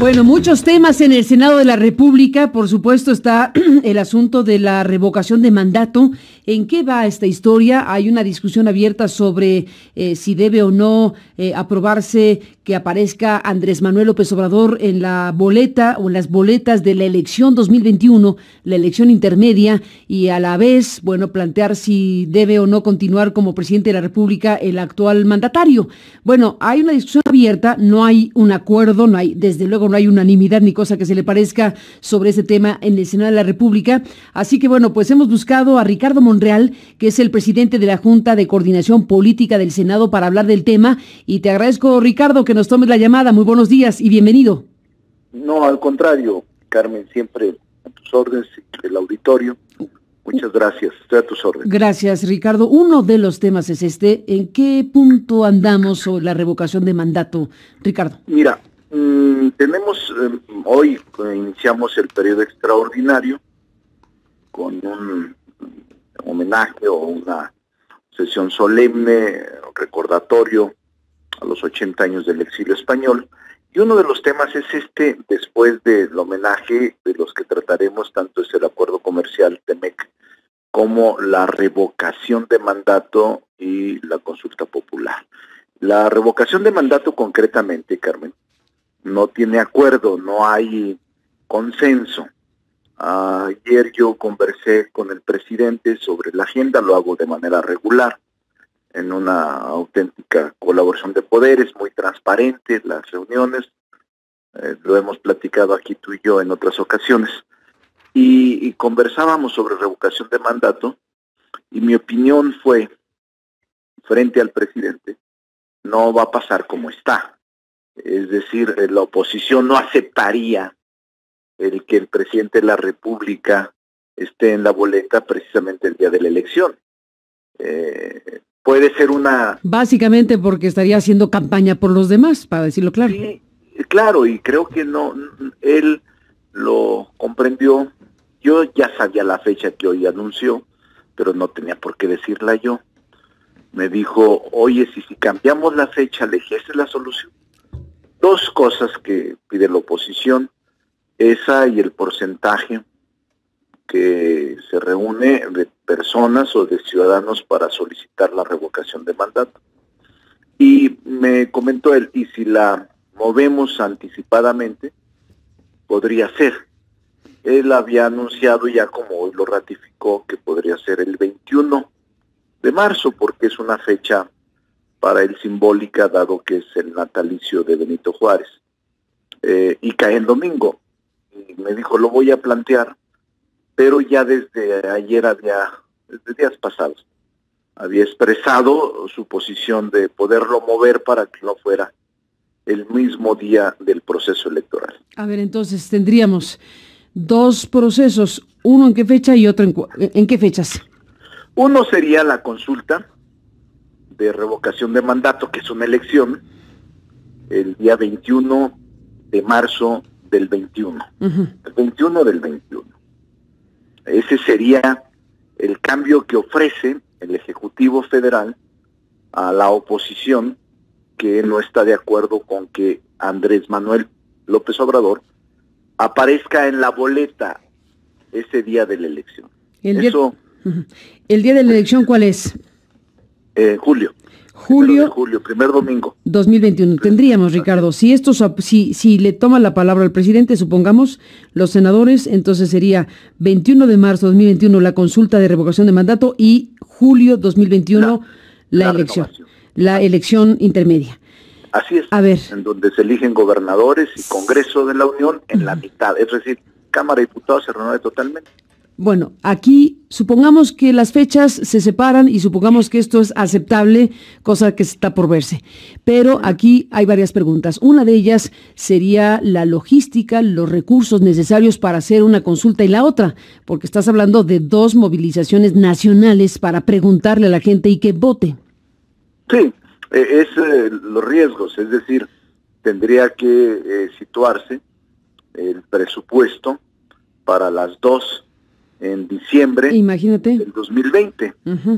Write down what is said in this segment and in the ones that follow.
Bueno, muchos temas en el Senado de la República. Por supuesto está el asunto de la revocación de mandato. ¿En qué va esta historia? Hay una discusión abierta sobre si debe o no aprobarse que aparezca Andrés Manuel López Obrador en la boleta o en las boletas de la elección 2021, la elección intermedia, y a la vez, bueno, plantear si debe o no continuar como presidente de la República el actual mandatario. Bueno, hay una discusión abierta, no hay un acuerdo, desde luego no hay unanimidad ni cosa que se le parezca sobre ese tema en el Senado de la República. Así que bueno, pues hemos buscado a Ricardo Monreal, que es el presidente de la Junta de Coordinación Política del Senado, para hablar del tema. Y te agradezco, Ricardo, que nos tomes la llamada. Muy buenos días y bienvenido. No, al contrario, Carmen, siempre a tus órdenes, el auditorio. Muchas gracias, estoy a tus órdenes. Gracias, Ricardo. Uno de los temas es este. ¿En qué punto andamos sobre la revocación de mandato, Ricardo? Mira, tenemos, hoy iniciamos el periodo extraordinario con un homenaje o una sesión solemne, recordatorio a los 80 años del exilio español. Y uno de los temas es este, después del homenaje, de los que trataremos, tanto es el acuerdo comercial TEMEC como la revocación de mandato y la consulta popular. La revocación de mandato concretamente, Carmen, no tiene acuerdo, no hay consenso. Ayer yo conversé con el presidente sobre la agenda, lo hago de manera regular, en una auténtica colaboración de poderes, muy transparente, las reuniones, lo hemos platicado aquí tú y yo en otras ocasiones, y conversábamos sobre revocación de mandato, y mi opinión fue, frente al presidente, no va a pasar como está. Es decir, la oposición no aceptaría el que el presidente de la República esté en la boleta precisamente el día de la elección. Puede ser una... Básicamente porque estaría haciendo campaña por los demás, para decirlo claro. Sí, claro, y creo que no, él lo comprendió. Yo ya sabía la fecha que hoy anunció, pero no tenía por qué decirla yo. Me dijo, oye, si cambiamos la fecha, le dije, esa es la solución. Dos cosas que pide la oposición, esa y el porcentaje que se reúne de personas o de ciudadanos para solicitar la revocación de mandato. Y me comentó él, y si la movemos anticipadamente, podría ser. Él había anunciado ya, como hoy lo ratificó, que podría ser el 21 de marzo, porque es una fecha para él simbólica, dado que es el natalicio de Benito Juárez. Y cae en domingo. Y me dijo, lo voy a plantear, pero ya desde ayer desde días pasados, había expresado su posición de poderlo mover para que no fuera el mismo día del proceso electoral. A ver, entonces tendríamos dos procesos, uno en qué fecha y otro en qué fechas. Uno sería la consulta de revocación de mandato, que es una elección, el día 21 de marzo del 21. El 21 del 21. Ese sería el cambio que ofrece el Ejecutivo Federal a la oposición, que no está de acuerdo con que Andrés Manuel López Obrador aparezca en la boleta ese día de la elección. ¿El día de la elección cuál es? Julio. Julio, primer domingo. 2021. Tendríamos, Ricardo, si le toma la palabra al presidente, supongamos, los senadores, entonces sería 21 de marzo de 2021 la consulta de revocación de mandato y julio 2021 la elección intermedia. Así es. A ver. En donde se eligen gobernadores y Congreso de la Unión en la mitad, es decir, Cámara de Diputados se renueve totalmente. Bueno, aquí supongamos que las fechas se separan y supongamos que esto es aceptable, cosa que está por verse. Pero aquí hay varias preguntas. Una de ellas sería la logística, los recursos necesarios para hacer una consulta, y la otra, porque estás hablando de dos movilizaciones nacionales para preguntarle a la gente y que vote. Sí, es los riesgos, es decir, tendría que situarse el presupuesto para las dos en diciembre. Imagínate. Del 2020.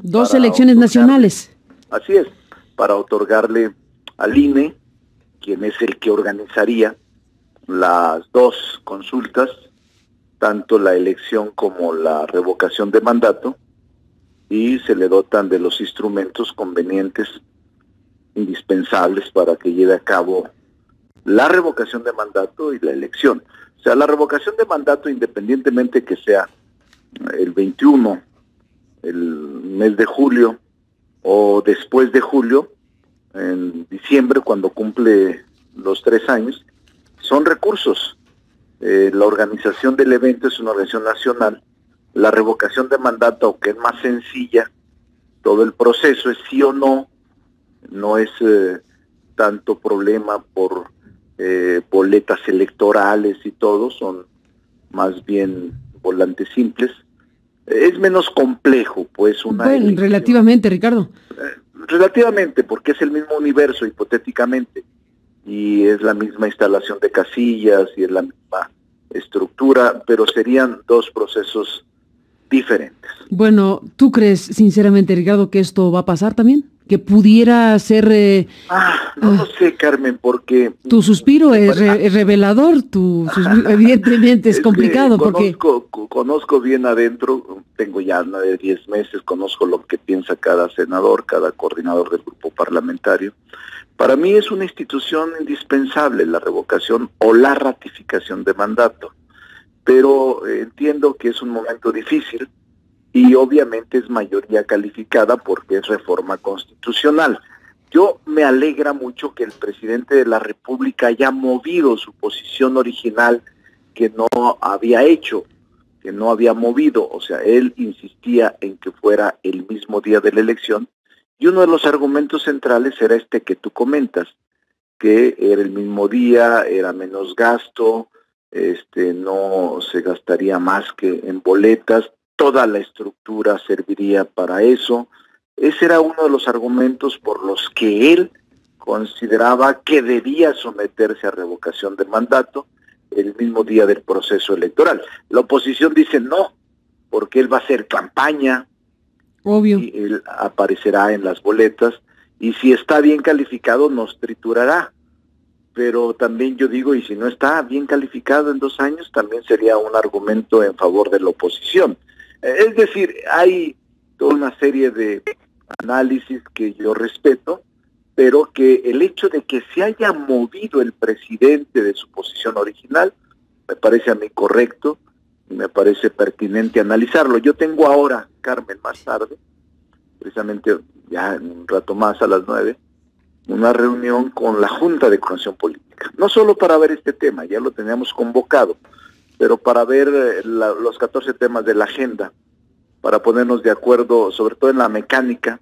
Dos elecciones nacionales. Así es, para otorgarle al INE, quien es el que organizaría las dos consultas, tanto la elección como la revocación de mandato, y se le dotan de los instrumentos convenientes, indispensables para que lleve a cabo la revocación de mandato y la elección. O sea, la revocación de mandato, independientemente que sea el 21, el mes de julio, o después de julio, en diciembre, cuando cumple los 3 años, son recursos. La organización del evento es una organización nacional. La revocación de mandato, aunque es más sencilla, todo el proceso es sí o no, no es tanto problema por boletas electorales y todo, son más bien volantes simples. Es menos complejo, pues, una elección. Relativamente, Ricardo. Relativamente, porque es el mismo universo, hipotéticamente, y es la misma instalación de casillas, y es la misma estructura, pero serían dos procesos diferentes. Bueno, ¿tú crees sinceramente, Ricardo, que esto va a pasar también? ¿Que pudiera ser...? No lo sé, Carmen, porque... Tu suspiro es revelador, evidentemente es complicado, porque... Conozco bien adentro, tengo ya 10 meses, conozco lo que piensa cada senador, cada coordinador del grupo parlamentario. Para mí es una institución indispensable la revocación o la ratificación de mandato, pero entiendo que es un momento difícil y obviamente es mayoría calificada porque es reforma constitucional. Yo me alegra mucho que el presidente de la República haya movido su posición original que no había hecho, que no había movido, o sea, él insistía en que fuera el mismo día de la elección, y uno de los argumentos centrales era este que tú comentas, que era el mismo día, era menos gasto, no se gastaría más que en boletas, toda la estructura serviría para eso. Ese era uno de los argumentos por los que él consideraba que debía someterse a revocación de mandato el mismo día del proceso electoral. La oposición dice no, porque él va a hacer campaña, obvio, y él aparecerá en las boletas, y si está bien calificado nos triturará. Pero también yo digo, y si no está bien calificado en 2 años, también sería un argumento en favor de la oposición. Es decir, hay toda una serie de análisis que yo respeto, pero que el hecho de que se haya movido el presidente de su posición original, me parece a mí correcto, y me parece pertinente analizarlo. Yo tengo ahora, Carmen, más tarde, precisamente ya en un rato más a las 9, una reunión con la Junta de Coordinación Política, no solo para ver este tema, ya lo teníamos convocado, pero para ver los 14 temas de la agenda, para ponernos de acuerdo, sobre todo en la mecánica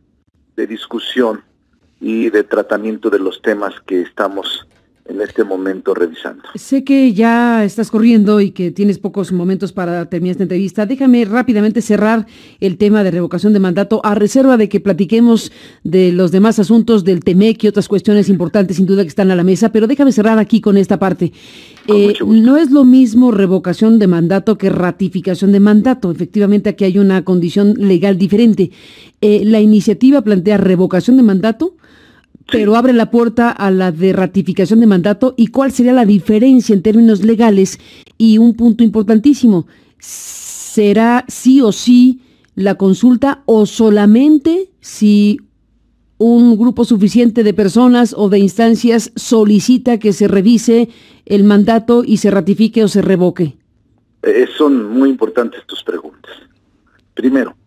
de discusión y de tratamiento de los temas que estamos en este momento revisando. Sé que ya estás corriendo y que tienes pocos momentos para terminar esta entrevista. Déjame rápidamente cerrar el tema de revocación de mandato, a reserva de que platiquemos de los demás asuntos del TEMEC y otras cuestiones importantes sin duda que están a la mesa, pero déjame cerrar aquí con esta parte. No es lo mismo revocación de mandato que ratificación de mandato. Efectivamente, aquí hay una condición legal diferente. La iniciativa plantea revocación de mandato, pero abre la puerta a la de ratificación de mandato. ¿Y cuál sería la diferencia en términos legales? Y un punto importantísimo, ¿será sí o sí la consulta o solamente si un grupo suficiente de personas o de instancias solicita que se revise el mandato y se ratifique o se revoque? Son muy importantes tus preguntas. Primero,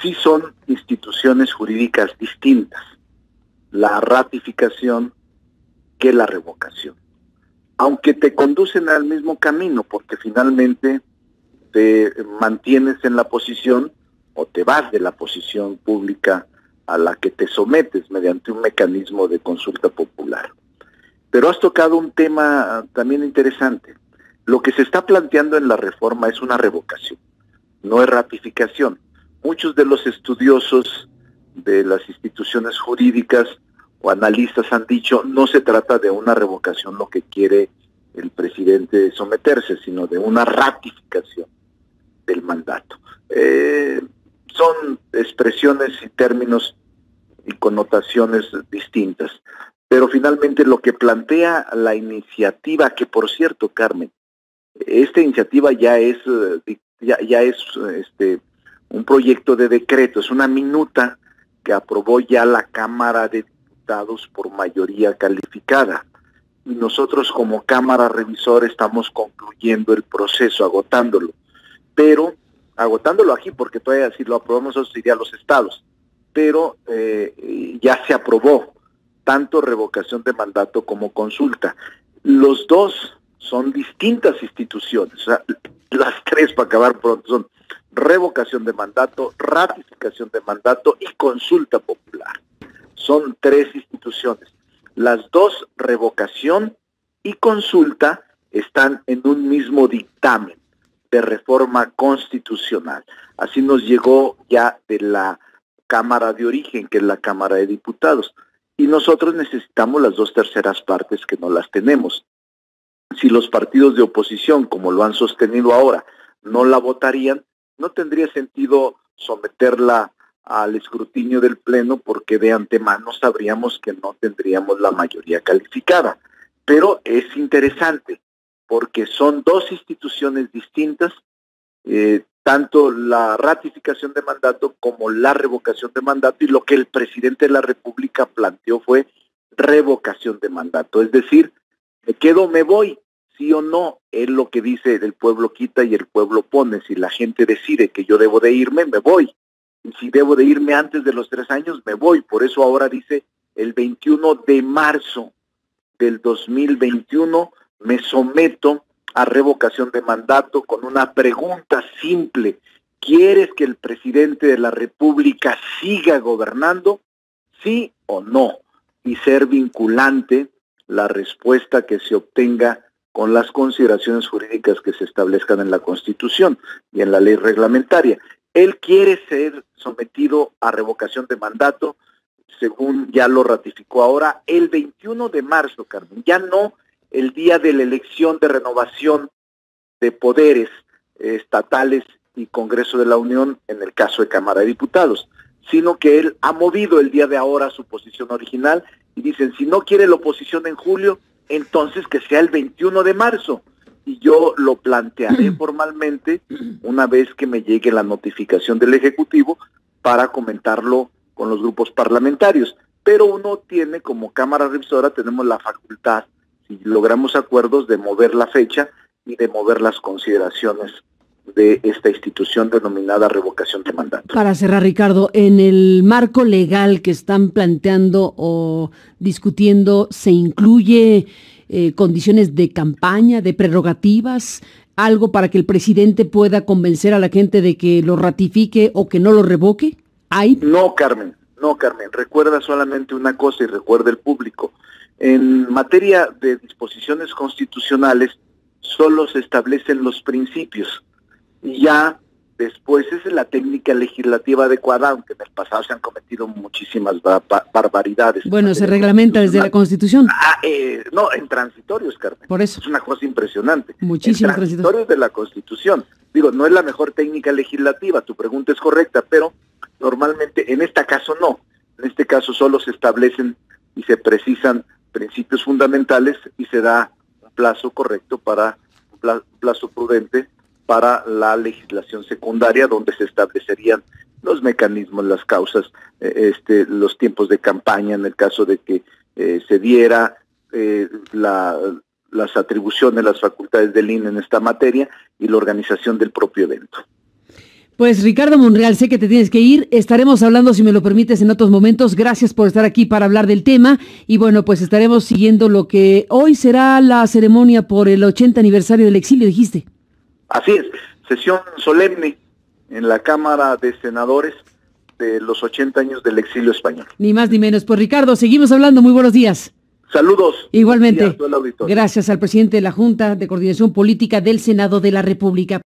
sí son instituciones jurídicas distintas la ratificación que la revocación, aunque te conducen al mismo camino, porque finalmente te mantienes en la posición o te vas de la posición pública a la que te sometes mediante un mecanismo de consulta popular. Pero has tocado un tema también interesante. Lo que se está planteando en la reforma es una revocación, no es ratificación. Muchos de los estudiosos de las instituciones jurídicas o analistas han dicho no se trata de una revocación lo que quiere el presidente someterse, sino de una ratificación del mandato. Son expresiones y términos y connotaciones distintas. Pero finalmente lo que plantea la iniciativa, que por cierto, Carmen, esta iniciativa ya es un proyecto de decreto, es una minuta que aprobó ya la Cámara de Diputados por mayoría calificada. Y nosotros como Cámara Revisora estamos concluyendo el proceso, agotándolo. Pero, agotándolo aquí, porque todavía si lo aprobamos eso iría a los estados. Pero ya se aprobó, tanto revocación de mandato como consulta. Los dos son distintas instituciones, o sea, las tres para acabar pronto son revocación de mandato, ratificación de mandato y consulta popular. Son tres instituciones. Las dos, revocación y consulta, están en un mismo dictamen de reforma constitucional. Así nos llegó ya de la Cámara de origen, que es la Cámara de Diputados. Y nosotros necesitamos las 2/3 partes que no las tenemos. Si los partidos de oposición, como lo han sostenido ahora, no la votarían, no tendría sentido someterla al escrutinio del Pleno, porque de antemano sabríamos que no tendríamos la mayoría calificada. Pero es interesante, porque son dos instituciones distintas, tanto la ratificación de mandato como la revocación de mandato, y lo que el presidente de la República planteó fue revocación de mandato, es decir, me quedo, me voy, sí o no, es lo que dice el pueblo quita y el pueblo pone. Si la gente decide que yo debo de irme, me voy, y si debo de irme antes de los 3 años, me voy. Por eso ahora dice, el 21 de marzo del 2021 me someto a revocación de mandato con una pregunta simple: ¿quieres que el presidente de la República siga gobernando? ¿Sí o no? Y ser vinculante la respuesta que se obtenga con las consideraciones jurídicas que se establezcan en la Constitución y en la ley reglamentaria. Él quiere ser sometido a revocación de mandato, según ya lo ratificó ahora, el 21 de marzo, Carmen, ya no el día de la elección de renovación de poderes estatales y Congreso de la Unión, en el caso de Cámara de Diputados, sino que él ha movido el día de ahora su posición original y dicen, si no quiere la oposición en julio, entonces que sea el 21 de marzo. Y yo lo plantearé formalmente una vez que me llegue la notificación del Ejecutivo para comentarlo con los grupos parlamentarios. Pero uno tiene, como Cámara Revisora, tenemos la facultad, si logramos acuerdos, de mover la fecha y de mover las consideraciones de esta institución denominada revocación de mandato. Para cerrar, Ricardo, en el marco legal que están planteando o discutiendo, ¿se incluye condiciones de campaña, de prerrogativas, algo para que el presidente pueda convencer a la gente de que lo ratifique o que no lo revoque? ¿Hay? No, Carmen, recuerda solamente una cosa y recuerda el público. En materia de disposiciones constitucionales solo se establecen los principios y ya después es la técnica legislativa adecuada, aunque en el pasado se han cometido muchísimas barbaridades. Bueno, se reglamenta desde la Constitución. No, en transitorios, Carmen. Por eso. Es una cosa impresionante. Muchísimos transitorios de la Constitución. Digo, no es la mejor técnica legislativa, tu pregunta es correcta, pero normalmente, en este caso no. En este caso solo se establecen y se precisan principios fundamentales y se da un plazo correcto un plazo prudente para la legislación secundaria, donde se establecerían los mecanismos, las causas, los tiempos de campaña, en el caso de que se diera las atribuciones, las facultades del INE en esta materia y la organización del propio evento. Pues Ricardo Monreal, sé que te tienes que ir, estaremos hablando, si me lo permites, en otros momentos. Gracias por estar aquí para hablar del tema y bueno, pues estaremos siguiendo lo que hoy será la ceremonia por el 80 aniversario del exilio, dijiste. Así es, sesión solemne en la Cámara de Senadores de los 80 años del exilio español. Ni más ni menos. Pues Ricardo, seguimos hablando, muy buenos días. Saludos. Igualmente, gracias al presidente de la Junta de Coordinación Política del Senado de la República.